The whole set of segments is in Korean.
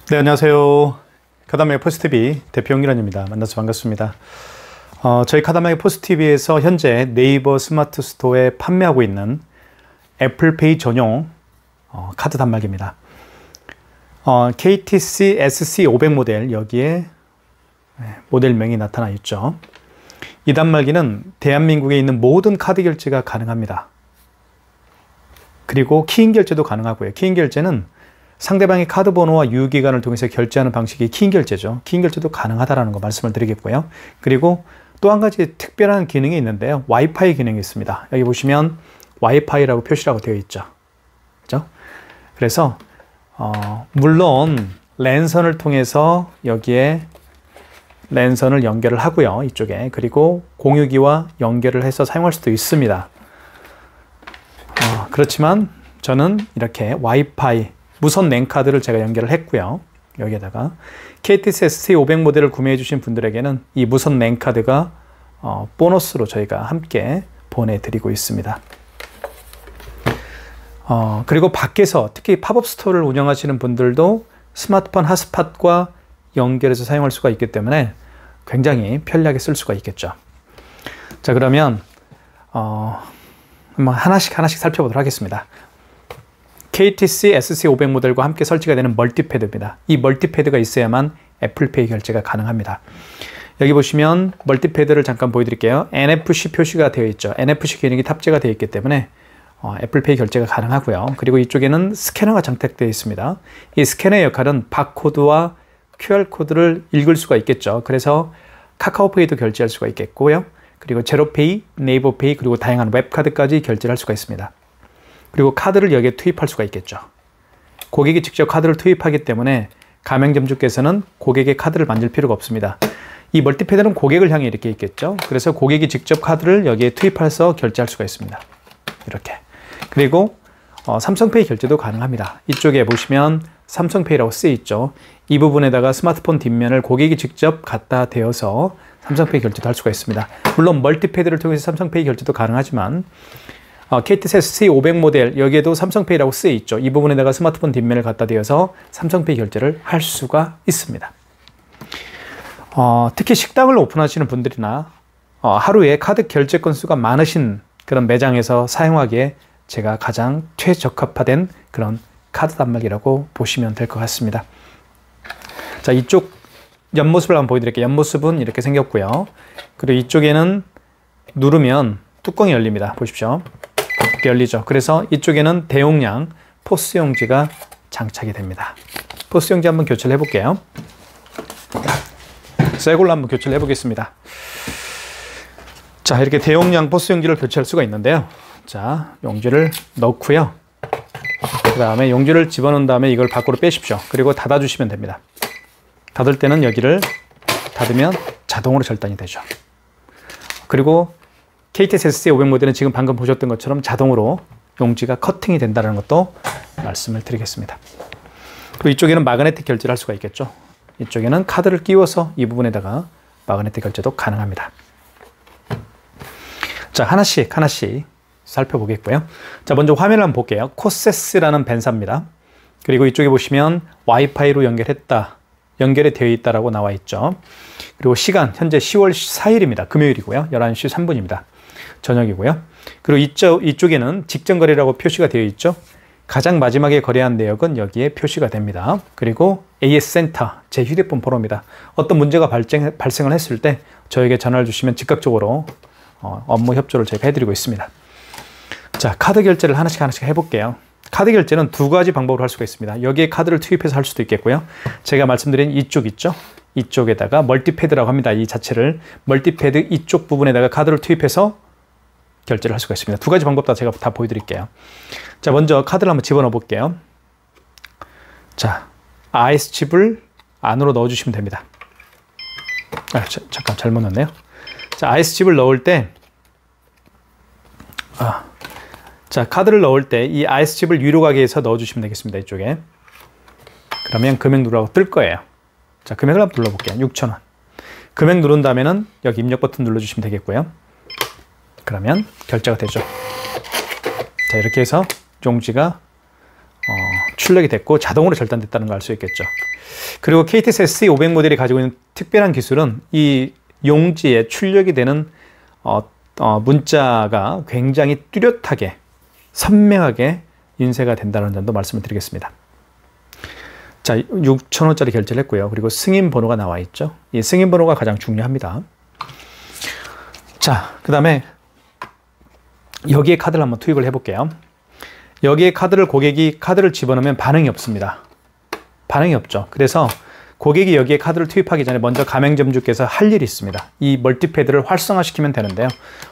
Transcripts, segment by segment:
네, 안녕하세요. 카다메 포스TV 대표 용기란입니다. 만나서 반갑습니다. 저희 카다메 포스TV에서 현재 네이버 스마트 스토어에 판매하고 있는 애플페이 전용 카드 단말기입니다. KTC SC500 모델, 여기에 모델명이 나타나 있죠. 이 단말기는 대한민국에 있는 모든 카드 결제가 가능합니다. 그리고 키인 결제도 가능하고요. 키인 결제는 상대방의 카드 번호와 유효기간을 통해서 결제하는 방식이 키인 결제죠. 키인 결제도 가능하다는 거 말씀을 드리겠고요. 그리고 또 한 가지 특별한 기능이 있는데요. 와이파이 기능이 있습니다. 여기 보시면 와이파이라고 표시라고 되어 있죠. 그죠? 그래서 물론 랜선을 통해서 여기에 랜선을 연결을 하고요. 이쪽에. 그리고 공유기와 연결을 해서 사용할 수도 있습니다. 그렇지만 저는 이렇게 와이파이 무선 랜카드를 제가 연결을 했고요. 여기에다가 KTC SC500 모델을 구매해 주신 분들에게는 이 무선 랜카드가 보너스로 저희가 함께 보내드리고 있습니다. 그리고 밖에서 특히 팝업 스토어를 운영하시는 분들도 스마트폰 핫스팟과 연결해서 사용할 수가 있기 때문에 굉장히 편리하게 쓸 수가 있겠죠. 자, 그러면 한번 하나씩 살펴보도록 하겠습니다. KTC SC500 모델과 함께 설치가 되는 멀티패드입니다. 이 멀티패드가 있어야만 애플페이 결제가 가능합니다. 여기 보시면 멀티패드를 잠깐 보여드릴게요. NFC 표시가 되어 있죠. NFC 기능이 탑재가 되어 있기 때문에 애플페이 결제가 가능하고요. 그리고 이쪽에는 스캐너가 장착되어 있습니다. 이 스캐너의 역할은 바코드와 QR코드를 읽을 수가 있겠죠. 그래서 카카오페이도 결제할 수가 있겠고요. 그리고 제로페이, 네이버페이, 그리고 다양한 웹카드까지 결제를 할 수가 있습니다. 그리고 카드를 여기에 투입할 수가 있겠죠. 고객이 직접 카드를 투입하기 때문에 가맹점주께서는 고객의 카드를 만질 필요가 없습니다. 이 멀티패드는 고객을 향해 이렇게 있겠죠. 그래서 고객이 직접 카드를 여기에 투입해서 결제할 수가 있습니다. 이렇게. 그리고 삼성페이 결제도 가능합니다. 이쪽에 보시면 삼성페이라고 쓰여 있죠. 이 부분에다가 스마트폰 뒷면을 고객이 직접 갖다 대어서 삼성페이 결제도 할 수가 있습니다. 물론 멀티패드를 통해서 삼성페이 결제도 가능하지만 KTC SC500 모델, 여기에도 삼성페이라고 쓰여 있죠. 이 부분에다가 스마트폰 뒷면을 갖다 대어서 삼성페이 결제를 할 수가 있습니다. 특히 식당을 오픈하시는 분들이나 하루에 카드 결제 건수가 많으신 그런 매장에서 사용하기에 제가 가장 최적합화된 그런 카드 단말기라고 보시면 될 것 같습니다. 자, 이쪽 옆모습을 한번 보여드릴게요. 옆모습은 이렇게 생겼고요. 그리고 이쪽에는 누르면 뚜껑이 열립니다. 보십시오. 이렇게 열리죠. 그래서 이쪽에는 대용량 포스 용지가 장착이 됩니다. 포스 용지 한번 교체를 해볼게요. 새 걸로 한번 교체를 해보겠습니다. 자, 이렇게 대용량 포스 용지를 교체할 수가 있는데요. 자, 용지를 넣고요. 그 다음에 용지를 집어넣은 다음에 이걸 밖으로 빼십시오. 그리고 닫아주시면 됩니다. 닫을 때는 여기를 닫으면 자동으로 절단이 되죠. 그리고 KTC SC500 모델은 지금 방금 보셨던 것처럼 자동으로 용지가 커팅이 된다는 것도 말씀을 드리겠습니다. 그리고 이쪽에는 마그네틱 결제를 할 수가 있겠죠. 이쪽에는 카드를 끼워서 이 부분에다가 마그네틱 결제도 가능합니다. 자, 하나씩 살펴보겠고요. 자, 먼저 화면을 한번 볼게요. 코세스라는 밴사입니다. 그리고 이쪽에 보시면 와이파이로 연결이 되어 있다라고 나와 있죠. 그리고 시간, 현재 10월 4일입니다. 금요일이고요. 11시 3분입니다. 저녁이고요. 그리고 이쪽에는 직전 거래라고 표시가 되어 있죠. 가장 마지막에 거래한 내역은 여기에 표시가 됩니다. 그리고 AS 센터, 제 휴대폰 번호입니다. 어떤 문제가 발생을 했을 때 저에게 전화를 주시면 즉각적으로 업무 협조를 저희가 해드리고 있습니다. 자, 카드 결제를 하나씩 해볼게요. 카드 결제는 두 가지 방법으로 할 수가 있습니다. 여기에 카드를 투입해서 할 수도 있겠고요. 제가 말씀드린 이쪽 있죠? 이쪽에다가 멀티패드라고 합니다. 이 자체를 멀티패드 이쪽 부분에다가 카드를 투입해서 결제를 할 수가 있습니다. 두 가지 방법 다 제가 다 보여드릴게요. 자, 먼저 카드를 한번 집어넣어 볼게요. 자, IS 칩을 안으로 넣어주시면 됩니다. 잠깐 잘못 넣었네요. 자, IS 칩을 넣을 때 자, 카드를 넣을 때 이 IS 칩을 위로 가게 해서 넣어주시면 되겠습니다. 이쪽에. 그러면 금액 누르라고 뜰 거예요. 자, 금액을 한번 눌러볼게요. 6,000원. 금액 누른 다음에는 여기 입력 버튼 눌러주시면 되겠고요. 그러면 결제가 되죠. 자, 이렇게 해서 용지가 출력이 됐고 자동으로 절단됐다는 걸 알 수 있겠죠. 그리고 KTX SE500 모델이 가지고 있는 특별한 기술은 이 용지에 출력이 되는 문자가 굉장히 뚜렷하게 선명하게 인쇄가 된다는 점도 말씀을 드리겠습니다. 자, 6,000원짜리 결제를 했고요. 그리고 승인 번호가 나와 있죠. 이 승인 번호가 가장 중요합니다. 자, 그 다음에 여기에 카드를 한번 투입을 해볼게요. 여기에 고객이 카드를 집어넣으면 반응이 없습니다. 반응이 없죠. 그래서 고객이 여기에 카드를 투입하기 전에 먼저 가맹점주께서 할 일이 있습니다. 이 멀티패드를 활성화시키면 되는데요.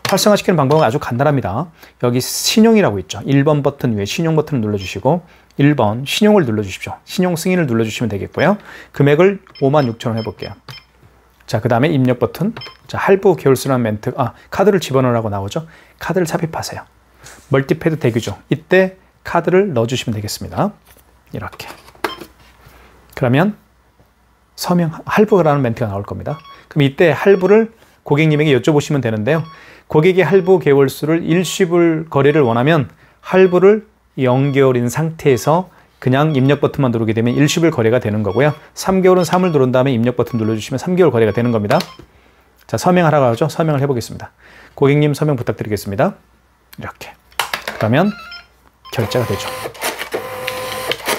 활성화시키는 방법은 아주 간단합니다. 여기 신용이라고 있죠. 1번 버튼 위에 신용 버튼을 눌러주시고 1번 신용을 눌러주십시오. 신용 승인을 눌러주시면 되겠고요. 금액을 56,000원 해볼게요. 자, 그 다음에 입력 버튼. 자, 할부 계열수라는 멘트. 카드를 집어넣으라고 나오죠. 카드를 삽입하세요. 멀티패드 대기죠. 이때 카드를 넣어주시면 되겠습니다. 이렇게. 그러면 서명, 할부라는 멘트가 나올 겁니다. 그럼 이때 할부를 고객님에게 여쭤보시면 되는데요. 고객이 할부 개월수를 일시불 거래를 원하면 할부를 0개월인 상태에서 그냥 입력 버튼만 누르게 되면 일시불 거래가 되는 거고요. 3개월은 3을 누른 다음에 입력 버튼 눌러주시면 3개월 거래가 되는 겁니다. 자, 서명하라고 하죠. 서명을 해보겠습니다. 고객님 서명 부탁드리겠습니다. 이렇게. 그러면 결제가 되죠.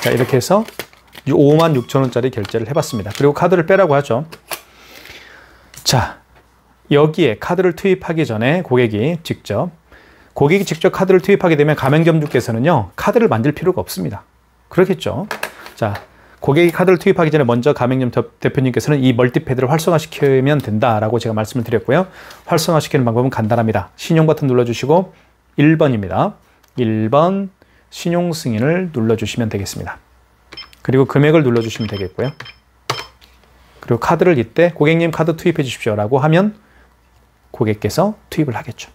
자, 이렇게 해서 56,000원짜리 결제를 해봤습니다. 그리고 카드를 빼라고 하죠. 자, 여기에 카드를 투입하기 전에 고객이 직접 카드를 투입하게 되면 가맹점주께서는요, 카드를 만들 필요가 없습니다. 그렇겠죠. 자, 고객이 카드를 투입하기 전에 먼저 가맹점 대표님께서는 이 멀티패드를 활성화시키면 된다라고 제가 말씀을 드렸고요. 활성화시키는 방법은 간단합니다. 신용 버튼 눌러주시고 1번입니다. 1번 신용 승인을 눌러주시면 되겠습니다. 그리고 금액을 눌러주시면 되겠고요. 그리고 카드를 이때 고객님 카드 투입해 주십시오 라고 하면 고객께서 투입을 하겠죠.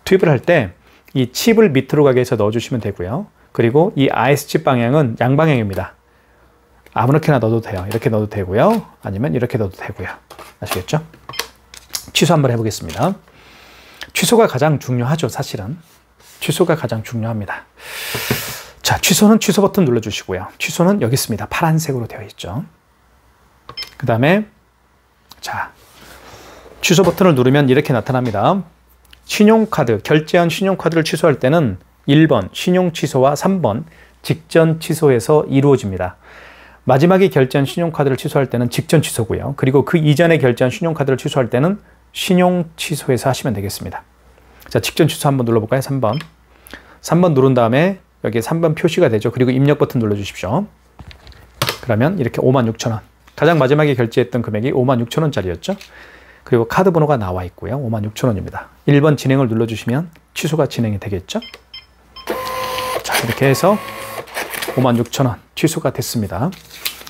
투입을 할 때 이 칩을 밑으로 가게 해서 넣어주시면 되고요. 그리고 이 IS칩 방향은 양방향입니다. 아무렇게나 넣어도 돼요. 이렇게 넣어도 되고요. 아니면 이렇게 넣어도 되고요. 아시겠죠? 취소 한번 해보겠습니다. 취소가 가장 중요하죠, 사실은. 취소가 가장 중요합니다. 자, 취소는 취소 버튼 눌러주시고요. 취소는 여기 있습니다. 파란색으로 되어 있죠. 그 다음에 자, 취소 버튼을 누르면 이렇게 나타납니다. 신용카드, 결제한 신용카드를 취소할 때는 1번 신용 취소와 3번 직전 취소에서 이루어집니다. 마지막에 결제한 신용카드를 취소할 때는 직전 취소고요. 그리고 그 이전에 결제한 신용카드를 취소할 때는 신용 취소에서 하시면 되겠습니다. 자, 직전 취소 한번 눌러볼까요? 3번. 3번 누른 다음에 여기 3번 표시가 되죠. 그리고 입력 버튼 눌러주십시오. 그러면 이렇게 56,000원. 가장 마지막에 결제했던 금액이 56,000원짜리였죠. 그리고 카드 번호가 나와 있고요. 56,000원입니다. 1번 진행을 눌러주시면 취소가 진행이 되겠죠. 자, 이렇게 해서 56,000원 취소가 됐습니다.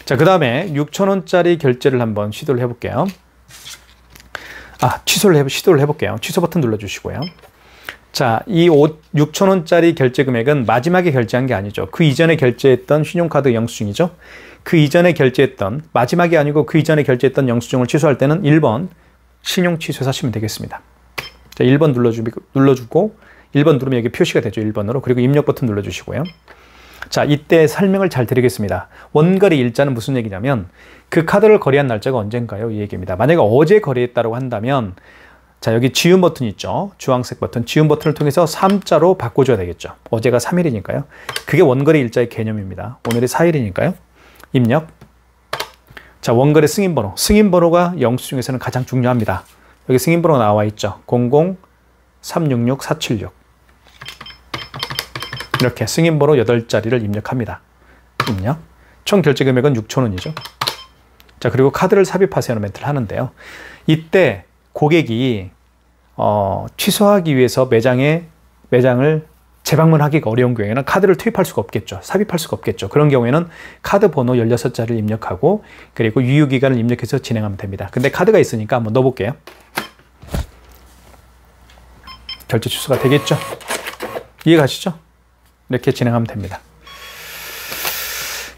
자, 그 다음에 6,000원짜리 결제를 한번 시도를 해볼게요. 시도를 해볼게요. 취소 버튼 눌러주시고요. 자, 이 6,000원짜리 결제 금액은 마지막에 결제한 게 아니죠. 그 이전에 결제했던 신용카드 영수증이죠. 그 이전에 결제했던, 마지막이 아니고 그 이전에 결제했던 영수증을 취소할 때는 1번 신용 취소해서 하시면 되겠습니다. 자, 1번 눌러주고 1번 누르면 여기 표시가 되죠. 1번으로. 그리고 입력 버튼 눌러주시고요. 자, 이때 설명을 잘 드리겠습니다. 원거래 일자는 무슨 얘기냐면 그 카드를 거래한 날짜가 언젠가요? 이 얘기입니다. 만약에 어제 거래했다고 한다면 자, 여기 지운 버튼 있죠. 주황색 버튼. 지운 버튼을 통해서 3자로 바꿔줘야 되겠죠. 어제가 3일이니까요. 그게 원거래 일자의 개념입니다. 오늘이 4일이니까요. 입력. 자, 원거래 승인번호. 승인번호가 영수증에서는 가장 중요합니다. 여기 승인번호 나와 있죠. 00366476. 이렇게 승인번호 8자리를 입력합니다. 입력. 총 결제 금액은 6,000원이죠. 자, 그리고 카드를 삽입하세요 멘트를 하는데요. 이때 고객이 취소하기 위해서 매장을 재방문하기가 어려운 경우에는 카드를 투입할 수가 없겠죠. 삽입할 수가 없겠죠. 그런 경우에는 카드 번호 16자리를 입력하고 그리고 유효기간을 입력해서 진행하면 됩니다. 근데 카드가 있으니까 한번 넣어볼게요. 결제 취소가 되겠죠. 이해가시죠? 이렇게 진행하면 됩니다.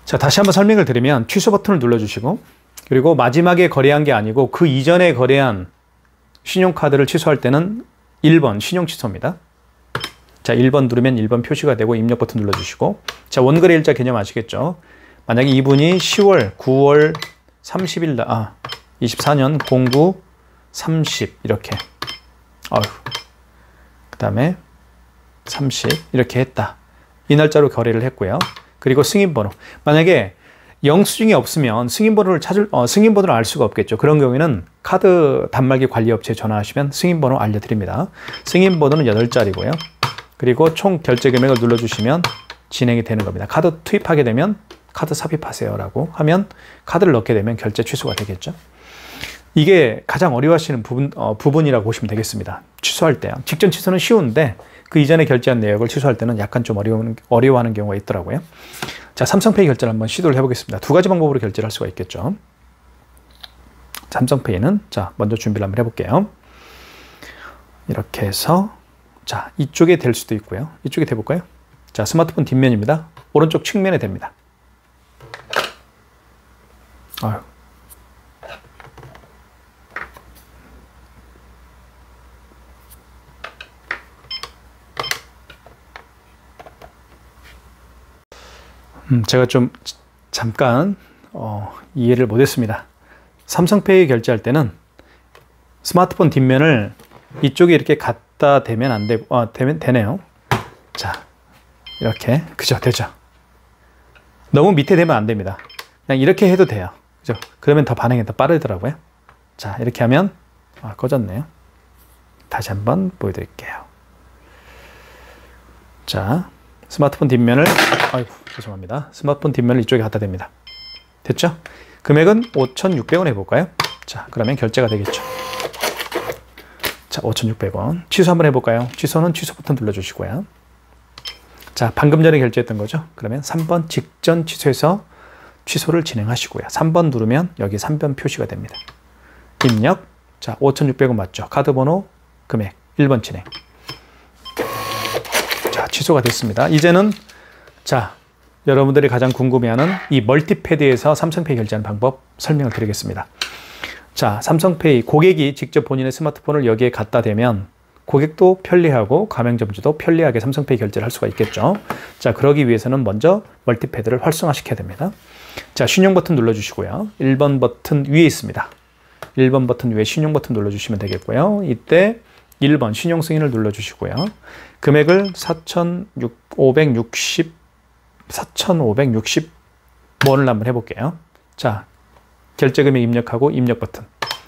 자, 다시 한번 설명을 드리면 취소 버튼을 눌러주시고 그리고 마지막에 거래한 게 아니고 그 이전에 거래한 신용카드를 취소할 때는 1번 신용 취소입니다. 자, 1번 누르면 1번 표시가 되고 입력 버튼 눌러주시고, 자, 원거래 일자 개념 아시겠죠? 만약에 이분이 10월, 9월 30일 날, 24년 09 30 이렇게, 그 다음에 30 이렇게 했다. 이 날짜로 거래를 했고요. 그리고 승인번호. 만약에 영수증이 없으면 승인번호를 알 수가 없겠죠. 그런 경우에는 카드 단말기 관리업체에 전화하시면 승인번호 알려드립니다. 승인번호는 8자리고요. 그리고 총 결제 금액을 눌러주시면 진행이 되는 겁니다. 카드 투입하게 되면 카드 삽입하세요 라고 하면 카드를 넣게 되면 결제 취소가 되겠죠. 이게 가장 어려워하시는 부분이라고 보시면 되겠습니다. 취소할 때요. 직전 취소는 쉬운데 그 이전에 결제한 내역을 취소할 때는 약간 좀 어려워하는 경우가 있더라고요. 자, 삼성페이 결제를 한번 시도를 해보겠습니다. 두 가지 방법으로 결제를 할 수가 있겠죠. 삼성페이는 자, 먼저 준비를 한번 해볼게요. 이렇게 해서 자, 이쪽에 될 수도 있고요. 이쪽에 대볼까요? 자, 스마트폰 뒷면입니다. 오른쪽 측면에 됩니다. 아유. 제가 좀 잠깐 이해를 못했습니다. 삼성페이 결제할 때는 스마트폰 뒷면을 이쪽에 이렇게 갖다 대면 안 되고, 되네요. 자, 이렇게 그죠, 되죠. 너무 밑에 대면 안 됩니다. 그냥 이렇게 해도 돼요. 그죠? 그러면 더 반응이 더 빠르더라고요. 자, 이렇게 하면 꺼졌네요. 다시 한번 보여드릴게요. 자, 스마트폰 뒷면을 죄송합니다. 스마트폰 뒷면을 이쪽에 갖다 댑니다. 됐죠? 금액은 5,600원 해볼까요? 자, 그러면 결제가 되겠죠. 자, 5,600원. 취소 한번 해볼까요? 취소는 취소 버튼 눌러주시고요. 자, 방금 전에 결제했던 거죠? 그러면 3번 직전 취소해서 취소를 진행하시고요. 3번 누르면 여기 3번 표시가 됩니다. 입력. 자, 5,600원 맞죠? 카드 번호, 금액, 1번 진행. 자, 취소가 됐습니다. 이제는 자, 여러분들이 가장 궁금해하는 이 멀티패드에서 삼성페이 결제하는 방법 설명을 드리겠습니다. 자, 삼성페이 고객이 직접 본인의 스마트폰을 여기에 갖다 대면 고객도 편리하고 가맹점주도 편리하게 삼성페이 결제를 할 수가 있겠죠. 자, 그러기 위해서는 먼저 멀티패드를 활성화시켜야 됩니다. 자, 신용 버튼 눌러주시고요. 1번 버튼 위에 있습니다. 1번 버튼 위에 신용 버튼 눌러주시면 되겠고요. 이때 1번 신용 승인을 눌러주시고요. 금액을 4,560원을 한번 해볼게요. 자, 결제 금액 입력하고 입력 버튼.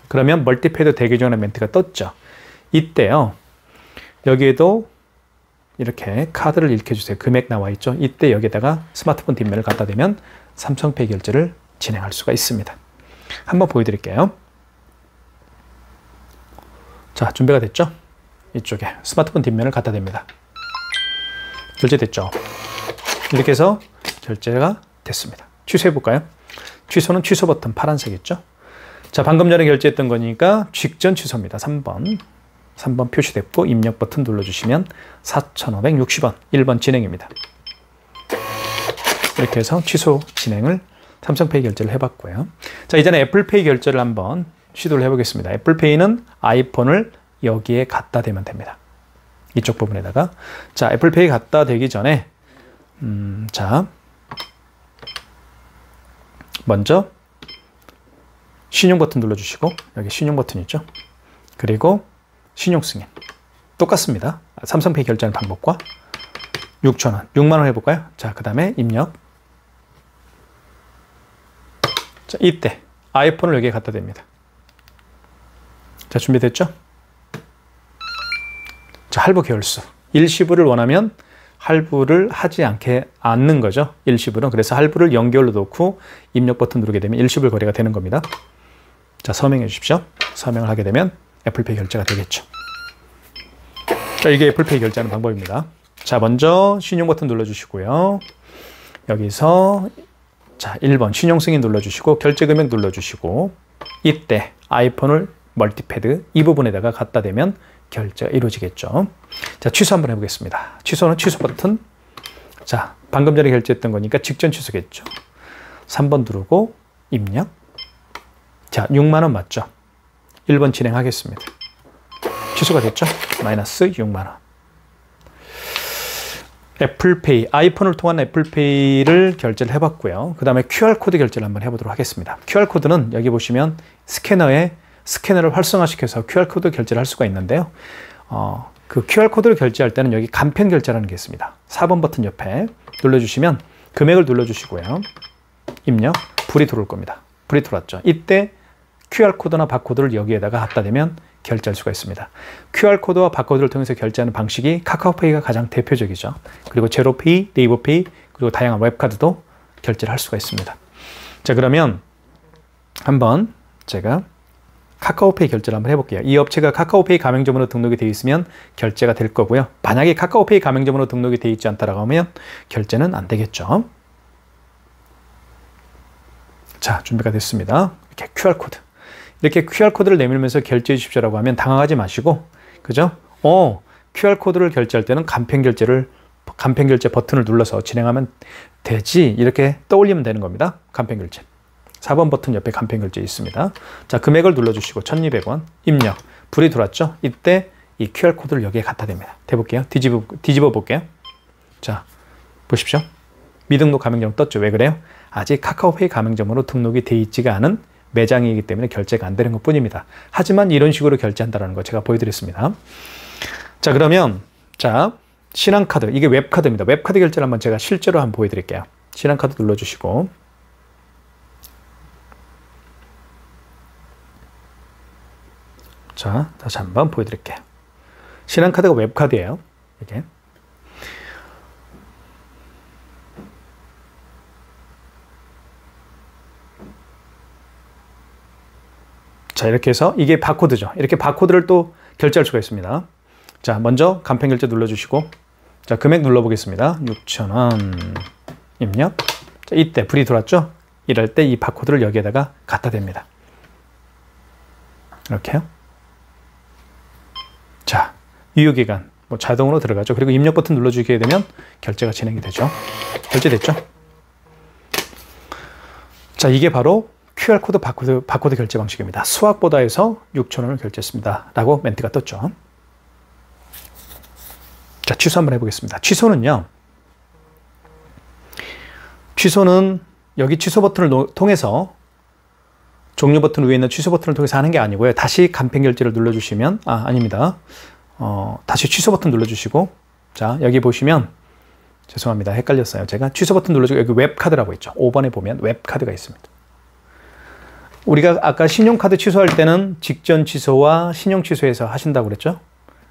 그러면 멀티패드 대기 중이라는 멘트가 떴죠. 이때요. 여기에도 이렇게 카드를 읽혀주세요. 금액 나와 있죠. 이때 여기다가 스마트폰 뒷면을 갖다 대면 삼성페이 결제를 진행할 수가 있습니다. 한번 보여드릴게요. 자, 준비가 됐죠? 이쪽에 스마트폰 뒷면을 갖다 댑니다. 결제됐죠? 이렇게 해서 결제가 됐습니다. 취소해볼까요? 취소는 취소 버튼 파란색 있죠? 자, 방금 전에 결제했던 거니까 직전 취소입니다. 3번 표시됐고 입력 버튼 눌러주시면 4,560원 1번 진행입니다. 이렇게 해서 취소 진행을 삼성페이 결제를 해봤고요. 자, 이제는 애플페이 결제를 한번 시도를 해보겠습니다. 애플페이는 아이폰을 여기에 갖다 대면 됩니다. 이쪽 부분에다가 자, 애플페이 갖다 대기 전에 자, 먼저 신용 버튼 눌러주시고 여기 신용 버튼 있죠? 그리고 신용 승인 똑같습니다. 삼성페이 결제하는 방법과 6,000원, 6만원 해볼까요? 자, 그 다음에 입력. 자, 이때 아이폰을 여기에 갖다 댑니다. 자, 준비됐죠? 자, 할부 계열수. 일시불을 원하면 할부를 하지 않는 거죠. 일시불은. 그래서 할부를 0개월로 놓고 입력 버튼 누르게 되면 일시불 거래가 되는 겁니다. 자, 서명해 주십시오. 서명을 하게 되면 애플페이 결제가 되겠죠. 자, 이게 애플페이 결제하는 방법입니다. 자, 먼저 신용 버튼 눌러주시고요. 여기서 자, 1번 신용 승인 눌러주시고 결제 금액 눌러주시고 이때 아이폰을 멀티패드 이 부분에다가 갖다 대면 결제가 이루어지겠죠. 자, 취소 한번 해보겠습니다. 취소는 취소 버튼. 자, 방금 전에 결제했던 거니까 직전 취소겠죠. 3번 누르고 입력. 자, 6만원 맞죠? 1번 진행하겠습니다. 취소가 됐죠? 마이너스 6만원. 애플페이, 아이폰을 통한 애플페이를 결제를 해봤고요. 그 다음에 QR코드 결제를 한번 해보도록 하겠습니다. QR코드는 여기 보시면 스캐너를 활성화시켜서 QR코드 결제를 할 수가 있는데요. 그 QR코드를 결제할 때는 여기 간편 결제라는 게 있습니다. 4번 버튼 옆에 눌러주시면 금액을 눌러주시고요. 입력, 불이 들어올 겁니다. 불이 들어왔죠. 이때 QR코드나 바코드를 여기에다가 갖다 대면 결제할 수가 있습니다. QR코드와 바코드를 통해서 결제하는 방식이 카카오페이가 가장 대표적이죠. 그리고 제로페이, 네이버페이, 그리고 다양한 웹카드도 결제를 할 수가 있습니다. 자, 그러면 한번 제가 카카오페이 결제를 한번 해볼게요. 이 업체가 카카오페이 가맹점으로 등록이 되어 있으면 결제가 될 거고요. 만약에 카카오페이 가맹점으로 등록이 되어 있지 않다라고 하면 결제는 안 되겠죠. 자, 준비가 됐습니다. 이렇게 QR코드. 이렇게 QR코드를 내밀면서 결제해 주십시오라고 하면 당황하지 마시고, 그죠? QR코드를 결제할 때는 간편 결제 버튼을 눌러서 진행하면 되지. 이렇게 떠올리면 되는 겁니다. 간편 결제. 4번 버튼 옆에 간편 결제 있습니다. 자, 금액을 눌러주시고 1,200원 입력. 불이 들어왔죠? 이때 이 QR코드를 여기에 갖다 댑니다. 대볼게요. 뒤집어 볼게요. 자, 보십시오. 미등록 가맹점 떴죠? 왜 그래요? 아직 카카오페이 가맹점으로 등록이 돼 있지가 않은 매장이기 때문에 결제가 안 되는 것 뿐입니다. 하지만 이런 식으로 결제한다는 거 제가 보여드렸습니다. 자, 그러면 신한카드, 이게 웹카드입니다. 웹카드 결제를 한번 제가 실제로 한번 보여드릴게요. 신한카드 눌러주시고, 자, 다시 한번 보여드릴게요. 신한카드가 웹카드예요. 이게. 자, 이렇게 해서 이게 바코드죠. 이렇게 바코드를 또 결제할 수가 있습니다. 자, 먼저 간편 결제 눌러주시고, 자, 금액 눌러보겠습니다. 6,000원 입력. 자, 이때 불이 들어왔죠? 이럴 때 이 바코드를 여기에다가 갖다 댑니다. 이렇게요. 자, 유효기간 자동으로 들어가죠. 그리고 입력 버튼 눌러주게 되면 결제가 진행이 되죠. 결제됐죠? 자, 이게 바로 QR코드 바코드 결제 방식입니다. 수학보다 해서 6,000원을 결제했습니다. 라고 멘트가 떴죠. 자, 취소 한번 해보겠습니다. 취소는 여기 취소 버튼을 통해서, 종료 버튼 위에 있는 취소 버튼을 통해서 하는 게 아니고요. 다시 간편 결제를 눌러주시면, 아닙니다. 다시 취소 버튼 눌러주시고, 자, 여기 보시면, 죄송합니다. 헷갈렸어요. 제가 취소 버튼 눌러주고, 여기 웹카드라고 있죠. 5번에 보면 웹카드가 있습니다. 우리가 아까 신용카드 취소할 때는 직전 취소와 신용 취소해서 하신다고 그랬죠?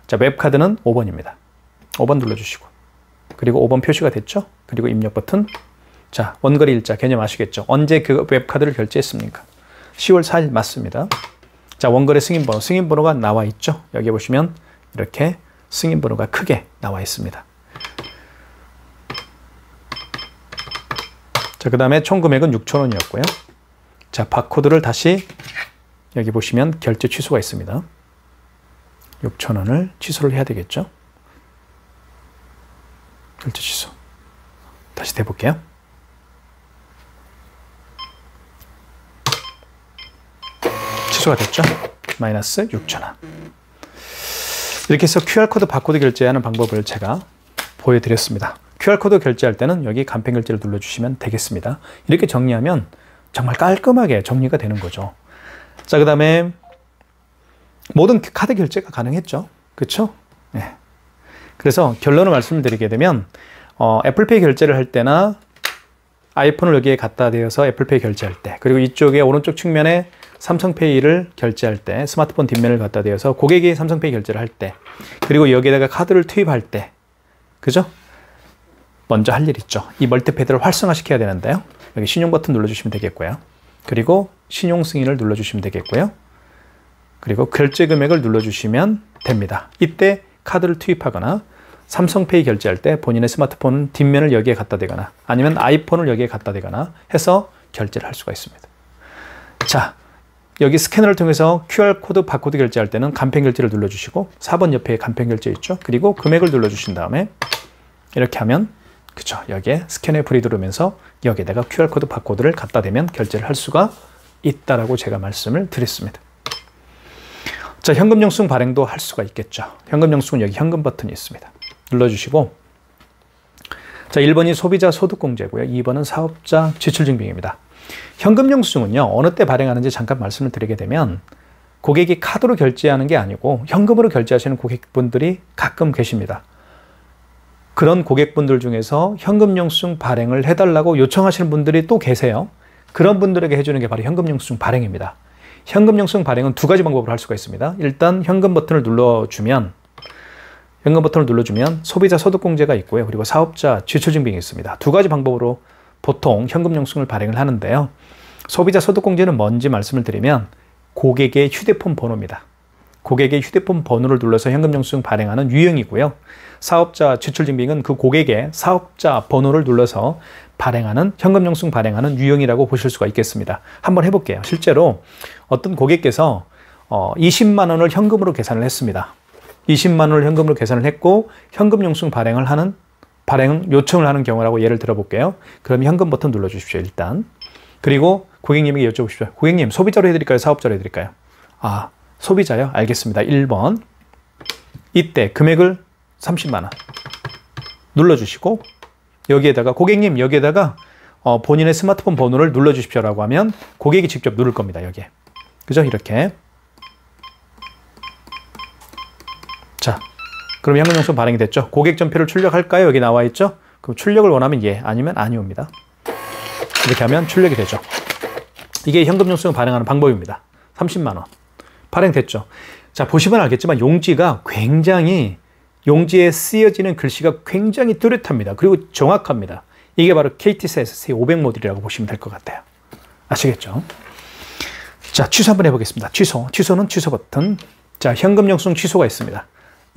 자, 웹카드는 5번입니다. 5번 눌러주시고, 그리고 5번 표시가 됐죠? 그리고 입력 버튼. 자, 원거리 일자 개념 아시겠죠? 언제 그 웹카드를 결제했습니까? 10월 4일 맞습니다. 자, 원거래 승인번호가 나와 있죠? 여기 보시면 이렇게 승인번호가 크게 나와 있습니다. 자, 그 다음에 총 금액은 6,000원이었고요. 자, 바코드를 다시 여기 보시면 결제 취소가 있습니다. 6,000원을 취소를 해야 되겠죠? 결제 취소. 다시 대볼게요. 취소가 됐죠? 마이너스 6,000원. 이렇게 해서 QR코드 바코드 결제하는 방법을 제가 보여드렸습니다. QR코드 결제할 때는 여기 간편 결제를 눌러주시면 되겠습니다. 이렇게 정리하면 정말 깔끔하게 정리가 되는 거죠. 자, 그 다음에 모든 카드 결제가 가능했죠. 그렇죠? 네. 그래서 결론을 말씀드리게 되면 애플페이 결제를 할 때나 아이폰을 여기에 갖다 대어서 애플페이 결제할 때, 그리고 이쪽에 오른쪽 측면에 삼성페이를 결제할 때, 스마트폰 뒷면을 갖다 대어서 고객이 삼성페이 결제를 할 때, 그리고 여기에다가 카드를 투입할 때, 그죠? 먼저 할 일 있죠. 이 멀티패드를 활성화시켜야 되는데요. 여기 신용 버튼 눌러주시면 되겠고요. 그리고 신용 승인을 눌러주시면 되겠고요. 그리고 결제 금액을 눌러주시면 됩니다. 이때 카드를 투입하거나 삼성페이 결제할 때 본인의 스마트폰 뒷면을 여기에 갖다 대거나 아니면 아이폰을 여기에 갖다 대거나 해서 결제를 할 수가 있습니다. 자, 여기 스캐너를 통해서 QR코드 바코드 결제할 때는 간편 결제를 눌러주시고 4번 옆에 간편 결제 있죠. 그리고 금액을 눌러주신 다음에 이렇게 하면, 그쵸, 여기에 스캐너에 불이 들어오면서 여기에다가 QR코드 바코드를 갖다 대면 결제를 할 수가 있다라고 제가 말씀을 드렸습니다. 자, 현금 영수증 발행도 할 수가 있겠죠. 현금 영수증은 여기 현금 버튼이 있습니다. 눌러주시고 자, 1번이 소비자 소득공제고요. 2번은 사업자 지출증빙입니다. 현금영수증은요, 어느 때 발행하는지 잠깐 말씀을 드리게 되면 고객이 카드로 결제하는 게 아니고 현금으로 결제하시는 고객분들이 가끔 계십니다. 그런 고객분들 중에서 현금영수증 발행을 해달라고 요청하시는 분들이 또 계세요. 그런 분들에게 해주는 게 바로 현금영수증 발행입니다. 현금영수증 발행은 두 가지 방법으로 할 수가 있습니다. 일단 현금 버튼을 눌러주면 소비자 소득공제가 있고요. 그리고 사업자 지출증빙이 있습니다. 두 가지 방법으로 보통 현금영수증을 발행을 하는데요. 소비자 소득공제는 뭔지 말씀을 드리면 고객의 휴대폰 번호입니다. 고객의 휴대폰 번호를 눌러서 현금영수증 발행하는 유형이고요. 사업자 지출증빙은 그 고객의 사업자 번호를 눌러서 발행하는 현금영수증 발행하는 유형이라고 보실 수가 있겠습니다. 한번 해볼게요. 실제로 어떤 고객께서 20만 원을 현금으로 계산을 했습니다. 20만 원을 현금으로 계산을 했고 현금영수증 발행 요청을 하는 경우라고 예를 들어볼게요. 그럼 현금 버튼 눌러주십시오. 일단. 그리고 고객님에게 여쭤보십시오. 고객님, 소비자로 해드릴까요? 사업자로 해드릴까요? 아, 소비자요? 알겠습니다. 1번. 이때 금액을 30만 원 눌러주시고 여기에다가 고객님 여기에다가 본인의 스마트폰 번호를 눌러주십시오라고 하면 고객이 직접 누를 겁니다. 여기에. 그죠? 이렇게. 자, 그럼 현금영수증 발행이 됐죠. 고객 전표를 출력할까요? 여기 나와 있죠. 그럼 출력을 원하면 예, 아니면 아니오입니다. 이렇게 하면 출력이 되죠. 이게 현금영수증 발행하는 방법입니다. 30만 원 발행됐죠. 자, 보시면 알겠지만 용지에 쓰여지는 글씨가 굉장히 뚜렷합니다. 그리고 정확합니다. 이게 바로 KTC SC 500 모델이라고 보시면 될 것 같아요. 아시겠죠? 자, 취소 한번 해보겠습니다. 취소는 취소 버튼. 자, 현금영수증 취소가 있습니다.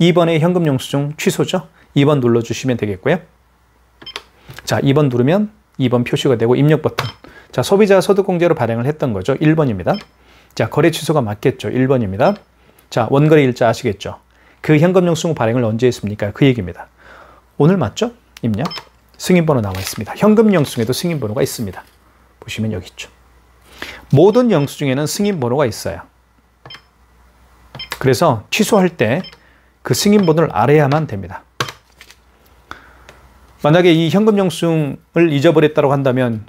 2번에 현금영수증 취소죠. 2번 눌러주시면 되겠고요. 자, 2번 누르면 2번 표시가 되고 입력 버튼. 자, 소비자 소득공제로 발행을 했던 거죠. 1번입니다. 자, 거래 취소가 맞겠죠. 1번입니다. 자, 원거래 일자 아시겠죠? 그 현금영수증 발행을 언제 했습니까? 그 얘기입니다. 오늘 맞죠? 입력. 승인번호 나와 있습니다. 현금영수증에도 승인번호가 있습니다. 보시면 여기 있죠. 모든 영수증에는 승인번호가 있어요. 그래서 취소할 때 그 승인번호를 알아야만 됩니다. 만약에 이 현금영수증을 잊어버렸다고 한다면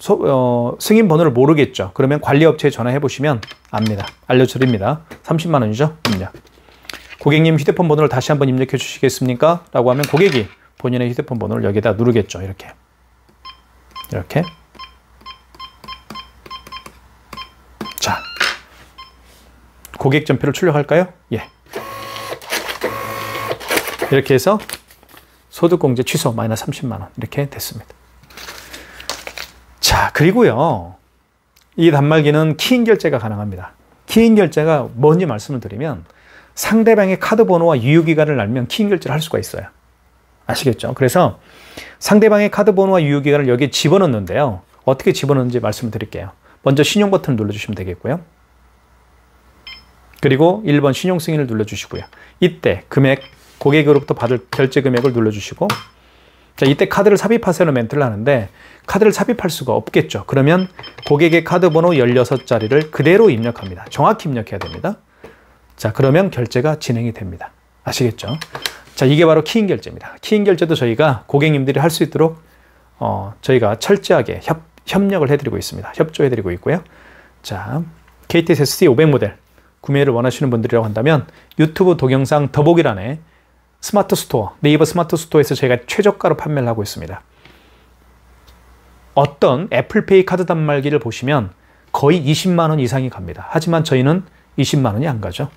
승인번호를 모르겠죠. 그러면 관리업체에 전화해 보시면 압니다. 알려드립니다. 30만 원이죠. 입력. 고객님 휴대폰 번호를 다시 한번 입력해 주시겠습니까? 라고 하면 고객이 본인의 휴대폰 번호를 여기다 누르겠죠. 이렇게. 자, 고객 전표를 출력할까요? 예. 이렇게 해서 소득공제 취소 마이너스 30만 원 이렇게 됐습니다. 자, 그리고요. 이 단말기는 키인 결제가 가능합니다. 키인 결제가 뭔지 말씀을 드리면 상대방의 카드 번호와 유효기간을 알면 키인 결제를 할 수가 있어요. 아시겠죠? 그래서 상대방의 카드 번호와 유효기간을 여기에 집어넣는데요. 어떻게 집어넣는지 말씀을 드릴게요. 먼저 신용 버튼을 눌러주시면 되겠고요. 그리고 1번 신용 승인을 눌러주시고요. 이때 금액, 고객으로부터 받을 결제 금액을 눌러주시고, 자, 이때 카드를 삽입하세요 멘트를 하는데 카드를 삽입할 수가 없겠죠. 그러면 고객의 카드 번호 16자리를 그대로 입력합니다. 정확히 입력해야 됩니다. 자, 그러면 결제가 진행이 됩니다. 아시겠죠? 자, 이게 바로 키인 결제입니다. 키인 결제도 저희가 고객님들이 할 수 있도록 저희가 철저하게 협력을 해드리고 있습니다. 협조해드리고 있고요. 자, KTC SC 500 모델 구매를 원하시는 분들이라고 한다면 유튜브 동영상 더보기란에 스마트 스토어, 네이버 스마트 스토어에서 저희가 최저가로 판매를 하고 있습니다. 어떤 애플페이 카드 단말기를 보시면 거의 20만 원 이상이 갑니다. 하지만 저희는 20만 원이 안 가죠.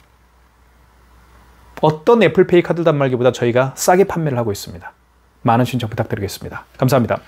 어떤 애플페이 카드 단말기보다 저희가 싸게 판매를 하고 있습니다. 많은 신청 부탁드리겠습니다. 감사합니다.